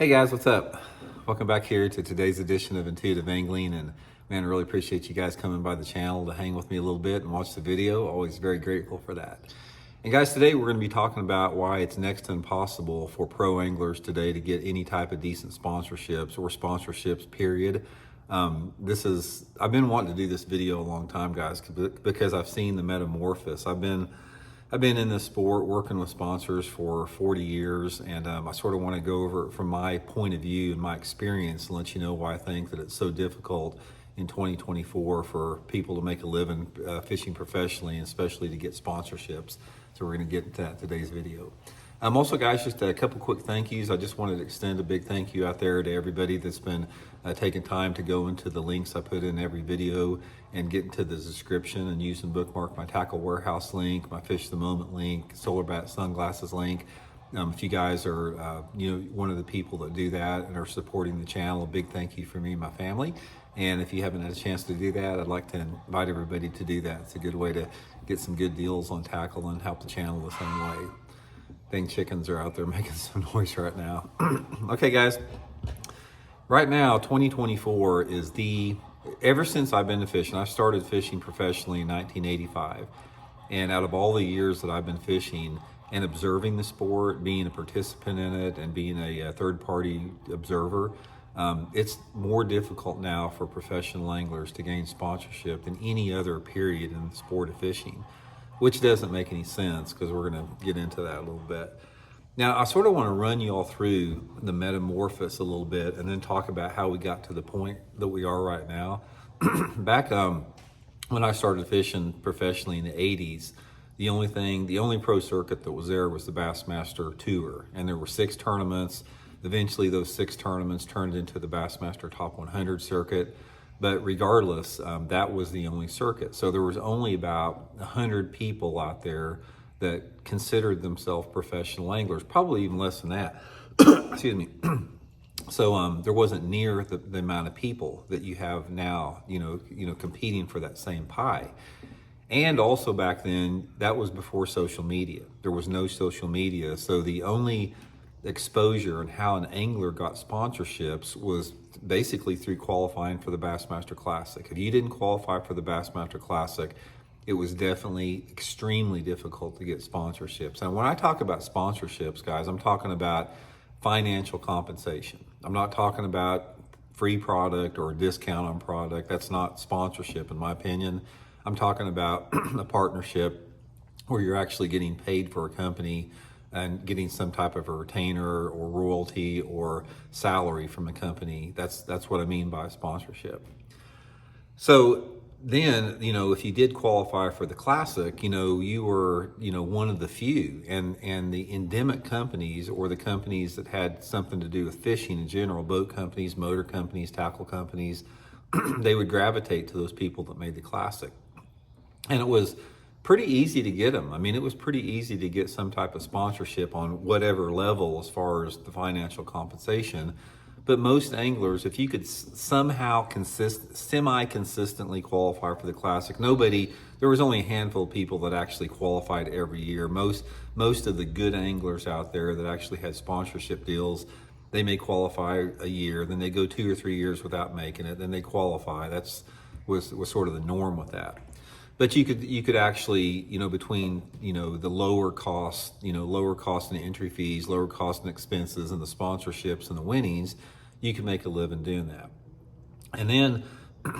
Hey guys, what's up? Welcome back here to today's edition of Intuitive Angling, and man, I really appreciate you guys coming by the channel to hang with me a little bit and watch the video. Always very grateful for that. And guys, today we're going to be talking about why it's next to impossible for pro anglers today to get any type of decent sponsorships or sponsorships, period. I've been wanting to do this video a long time, guys, because I've seen the metamorphosis. I've been in this sport working with sponsors for 40 years, and I sort of want to go over it from my point of view and my experience and let you know why I think that it's so difficult in 2024 for people to make a living fishing professionally, and especially to get sponsorships. So we're going to get into that in today's video. Also, guys, just a couple quick thank yous. I just wanted to extend a big thank you out there to everybody that's been taking time to go into the links I put in every video and get into the description and use and bookmark my Tackle Warehouse link, my Fish the Moment link, Solar Bat Sunglasses link. If you guys are one of the people that do that and are supporting the channel, a big thank you from me and my family. And if you haven't had a chance to do that, I'd like to invite everybody to do that. It's a good way to get some good deals on tackle and help the channel the same way. Dang chickens are out there making some noise right now. Okay, guys. Right now, 2024 is ever since I've been to fishing, I started fishing professionally in 1985. And out of all the years that I've been fishing and observing the sport, being a participant in it and being a third-party observer, it's more difficult now for professional anglers to gain sponsorship than any other period in the sport of fishing, which doesn't make any sense because we're going to get into that a little bit. Now, I sort of want to run you all through the metamorphosis a little bit and then talk about how we got to the point that we are right now. Back when I started fishing professionally in the 80s, the only pro circuit that was there was the Bassmaster Tour, and there were 6 tournaments. Eventually, those 6 tournaments turned into the Bassmaster Top 100 circuit. But regardless, that was the only circuit. So there was only about 100 people out there that considered themselves professional anglers, probably even less than that. Excuse me. So there wasn't near the amount of people that you have now, competing for that same pie. And also back then, that was before social media. There was no social media. So the only exposure and how an angler got sponsorships was basically through qualifying for the Bassmaster Classic. If you didn't qualify for the Bassmaster Classic, it was definitely extremely difficult to get sponsorships. And when I talk about sponsorships, guys, I'm talking about financial compensation. I'm not talking about free product or a discount on product. That's not sponsorship, in my opinion. I'm talking about a partnership where you're actually getting paid for a company and getting some type of a retainer or royalty or salary from a company. That's what I mean by sponsorship. So then, if you did qualify for the Classic, you were, one of the few. And the endemic companies, or the companies that had something to do with fishing in general, boat companies, motor companies, tackle companies, they would gravitate to those people that made the Classic. And it was pretty easy to get them. I mean, it was pretty easy to get some type of sponsorship on whatever level as far as the financial compensation. But most anglers, if you could somehow semi-consistently qualify for the Classic, there was only a handful of people that actually qualified every year. Most of the good anglers out there that actually had sponsorship deals, they may qualify a year, then they go 2 or 3 years without making it, then they qualify. Was sort of the norm with that. But you could actually, between, the lower cost and entry fees, lower cost and expenses, and the sponsorships and the winnings, you can make a living doing that. And then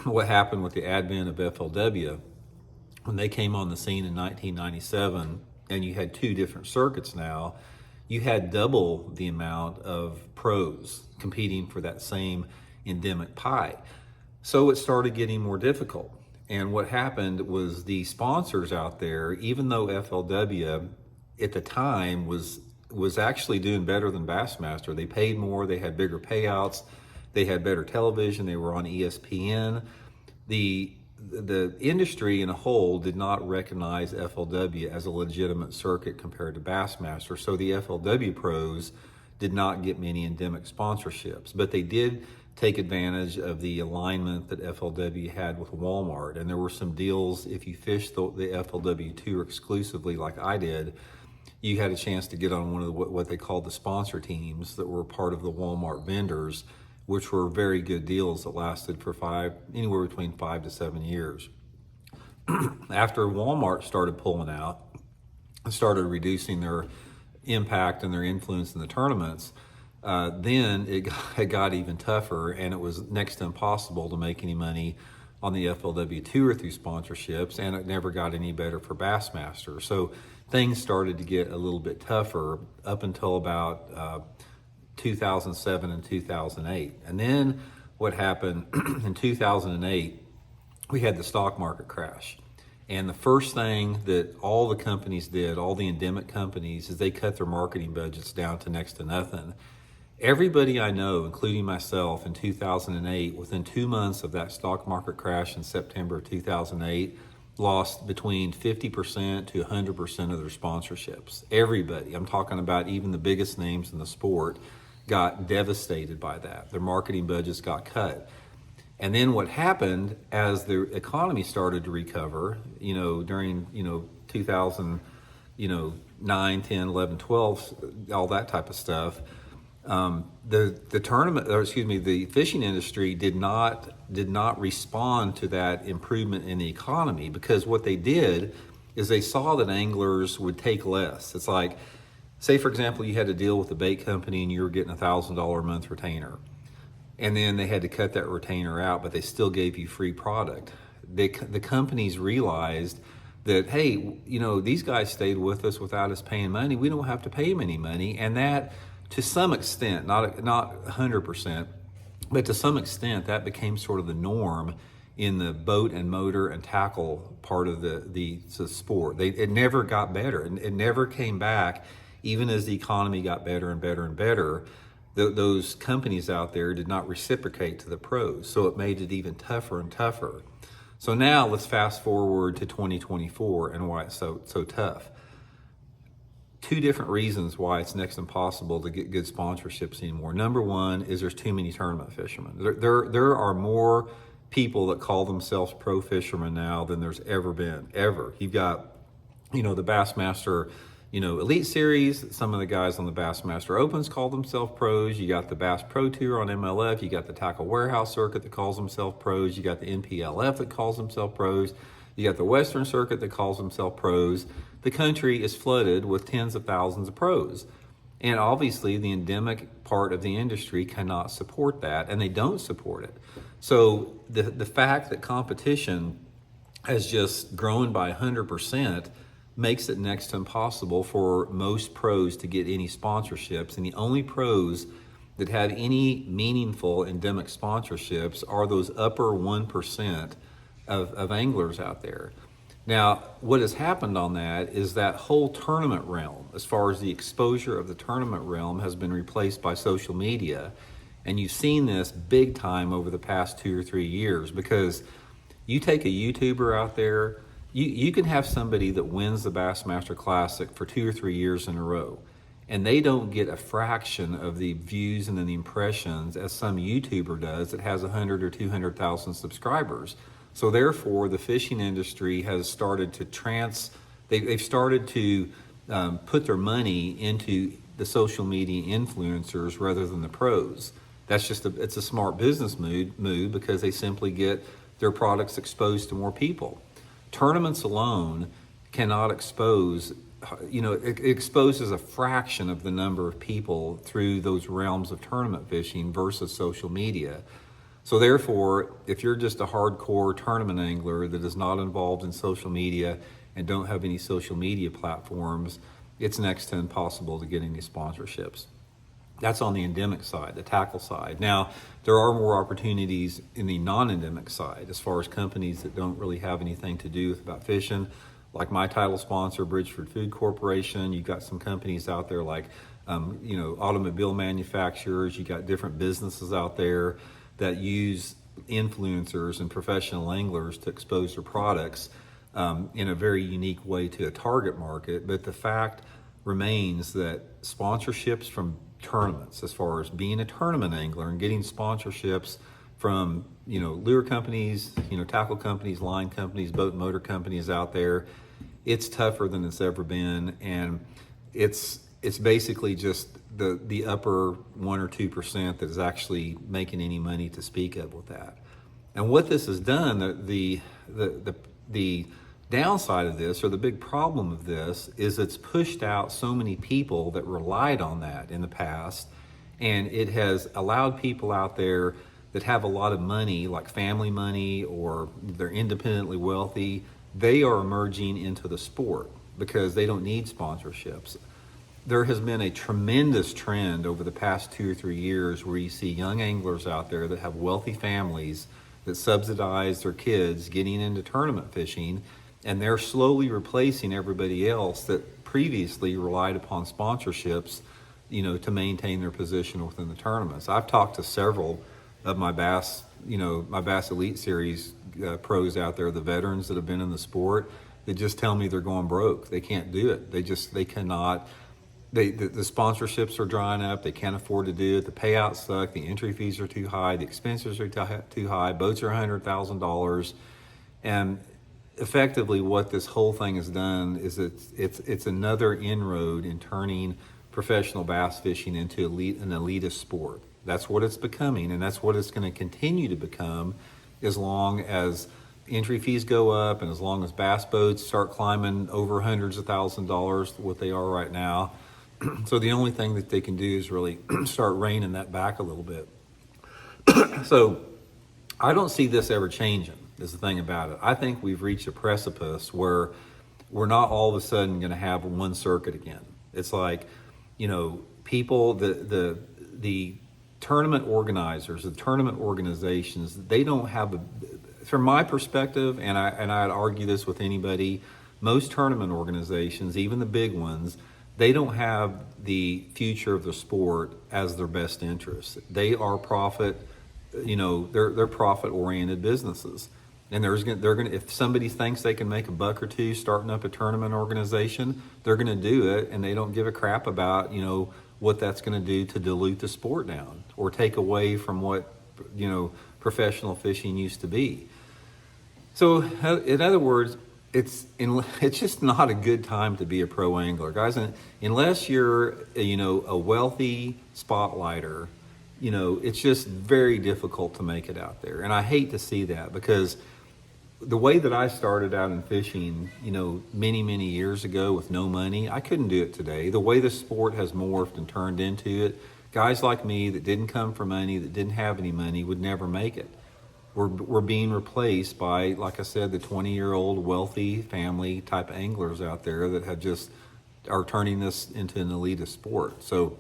what happened with the advent of FLW, when they came on the scene in 1997, and you had 2 different circuits now, you had double the amount of pros competing for that same endemic pie. So it started getting more difficult. And what happened was the sponsors out there, even though FLW at the time was actually doing better than Bassmaster, they paid more, they had bigger payouts, they had better television, they were on ESPN. The industry in a whole did not recognize FLW as a legitimate circuit compared to Bassmaster. So the FLW pros did not get many endemic sponsorships, but they did take advantage of the alignment that FLW had with Walmart. And there were some deals, if you fished the FLW Tour exclusively like I did, you had a chance to get on one of what they called the sponsor teams that were part of the Walmart vendors, which were very good deals that lasted for anywhere between 5 to 7 years. After Walmart started pulling out and started reducing their impact and their influence in the tournaments, then it got even tougher, and it was next to impossible to make any money on the FLW Tour through sponsorships, and it never got any better for Bassmaster. So things started to get a little bit tougher up until about 2007 and 2008. And then what happened in 2008, we had the stock market crash. And the first thing that all the companies did, all the endemic companies, is they cut their marketing budgets down to next to nothing. Everybody I know, including myself, in 2008, within 2 months of that stock market crash in September of 2008, lost between 50% to 100% of their sponsorships. Everybody, I'm talking about even the biggest names in the sport, got devastated by that. Their marketing budgets got cut. And then what happened as the economy started to recover, during, 2009, 10, 11, 12, all that type of stuff, the fishing industry did not respond to that improvement in the economy, because what they did is they saw that anglers would take less. It's like, say for example, you had to deal with a bait company and you were getting $1,000 a month retainer, and then they had to cut that retainer out, but they still gave you free product. The companies realized that, hey, these guys stayed with us without us paying money. We don't have to pay them any money. And that, to some extent, not 100%, but to some extent, that became sort of the norm in the boat and motor and tackle part of the sport. It never got better. It never came back, even as the economy got better and better and better. Those companies out there did not reciprocate to the pros, so it made it even tougher and tougher. So now let's fast forward to 2024 and why it's so tough. Two different reasons why it's next to impossible to get good sponsorships anymore. Number one is there's too many tournament fishermen. There are more people that call themselves pro fishermen now than there's ever been, ever. You've got, the Bassmaster, Elite Series. Some of the guys on the Bassmaster Opens call themselves pros. You got the Bass Pro Tour on MLF. You got the Tackle Warehouse Circuit that calls themselves pros. You got the NPLF that calls themselves pros. You got the Western Circuit that calls themselves pros. The country is flooded with tens of thousands of pros. And obviously the endemic part of the industry cannot support that, and they don't support it. So the fact that competition has just grown by 100% makes it next to impossible for most pros to get any sponsorships. And the only pros that have any meaningful endemic sponsorships are those upper 1% of anglers out there. Now, what has happened on that is that whole tournament realm, as far as the exposure of the tournament realm, has been replaced by social media. And you've seen this big time over the past 2 or 3 years, because you take a YouTuber out there, you can have somebody that wins the Bassmaster Classic for 2 or 3 years in a row, and they don't get a fraction of the views and the impressions as some YouTuber does that has 100 or 200,000 subscribers. So therefore, the fishing industry has started to they've started to put their money into the social media influencers rather than the pros. That's it's a smart business move because they simply get their products exposed to more people. Tournaments alone cannot expose, it exposes a fraction of the number of people through those realms of tournament fishing versus social media. So therefore, if you're just a hardcore tournament angler that is not involved in social media and don't have any social media platforms, it's next to impossible to get any sponsorships. That's on the endemic side, the tackle side. Now, there are more opportunities in the non-endemic side as far as companies that don't really have anything to do about fishing, like my title sponsor, Bridgeford Food Corporation. You've got some companies out there like, automobile manufacturers. You got different businesses out there that use influencers and professional anglers to expose their products in a very unique way to a target market. But the fact remains that sponsorships from tournaments, as far as being a tournament angler and getting sponsorships from lure companies, tackle companies, line companies, boat and motor companies out there, it's tougher than it's ever been. And it's basically just the upper 1 or 2% that is actually making any money to speak of with that. And what this has done, the downside of this, or the big problem of this, is it's pushed out so many people that relied on that in the past, and it has allowed people out there that have a lot of money, like family money, or they're independently wealthy. They are emerging into the sport because they don't need sponsorships. There has been a tremendous trend over the past 2 or 3 years where you see young anglers out there that have wealthy families that subsidize their kids getting into tournament fishing, and they're slowly replacing everybody else that previously relied upon sponsorships, to maintain their position within the tournaments. I've talked to several of my Bass Elite Series pros out there, the veterans that have been in the sport, that just tell me they're going broke. They can't do it. They cannot. The sponsorships are drying up. They can't afford to do it. The payouts suck. The entry fees are too high. The expenses are too high. Boats are $100,000. And effectively what this whole thing has done is it's another inroad in turning professional bass fishing into an elitist sport. That's what it's becoming, and that's what it's going to continue to become as long as entry fees go up and as long as bass boats start climbing over hundreds of thousands of dollars, what they are right now. So the only thing that they can do is really start reining that back a little bit. So I don't see this ever changing, is the thing about it. I think we've reached a precipice where we're not all of a sudden going to have one circuit again. It's like, people, the tournament organizers, the tournament organizations, they don't have from my perspective, and I'd argue this with anybody, most tournament organizations, even the big ones, they don't have the future of the sport as their best interest. They are profit, they're profit-oriented businesses. And they're gonna, if somebody thinks they can make $1 or $2 starting up a tournament organization, they're gonna do it, and they don't give a crap about, what that's gonna do to dilute the sport down or take away from what, professional fishing used to be. So in other words, it's just not a good time to be a pro angler, guys. Unless you're a wealthy spotlighter, it's just very difficult to make it out there. And I hate to see that, because the way that I started out in fishing, many years ago with no money, I couldn't do it today. The way the sport has morphed and turned into it, guys like me that didn't come from money, that didn't have any money, would never make it. We're being replaced by, like I said, the 20-year-old wealthy family type anglers out there that are turning this into an elitist sport. So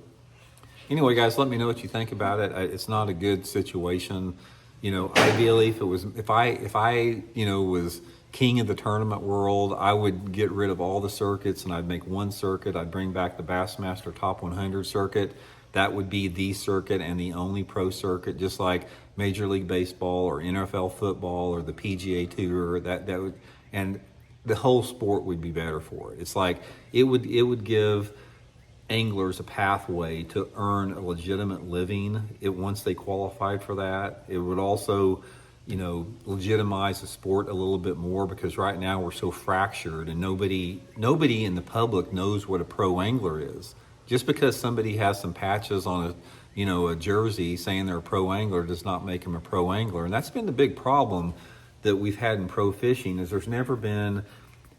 anyway, guys, let me know what you think about it. It's not a good situation. Ideally, if I was king of the tournament world, I would get rid of all the circuits and I'd make one circuit. I'd bring back the Bassmaster Top 100 circuit. That would be the circuit and the only pro circuit, just like Major League Baseball or NFL football or the PGA Tour. That would, and the whole sport would be better for it. It's like it would give anglers a pathway to earn a legitimate living once they qualified for that. It would also, legitimize the sport a little bit more, because right now we're so fractured and nobody in the public knows what a pro angler is. Just because somebody has some patches on a jersey saying they're a pro angler does not make them a pro angler. And that's been the big problem that we've had in pro fishing, is there's never been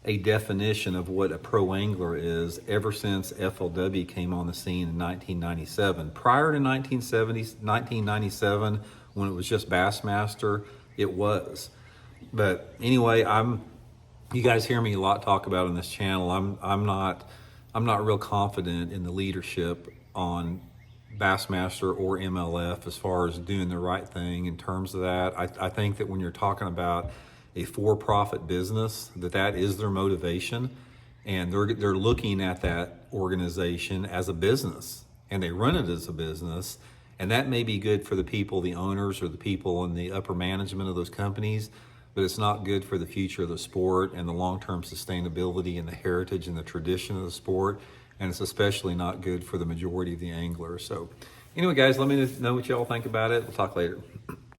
a definition of what a pro angler is ever since FLW came on the scene in 1997. Prior to 1997, when it was just Bassmaster, it was. But anyway, you guys hear me a lot talk about on this channel. I'm not real confident in the leadership on Bassmaster or MLF as far as doing the right thing in terms of that. I think that when you're talking about a for-profit business, that is their motivation, and they're looking at that organization as a business, and they run it as a business, and that may be good for the people, the owners, or the people in the upper management of those companies, but it's not good for the future of the sport and the long-term sustainability and the heritage and the tradition of the sport, and it's especially not good for the majority of the anglers. So anyway, guys, let me know what y'all think about it. We'll talk later.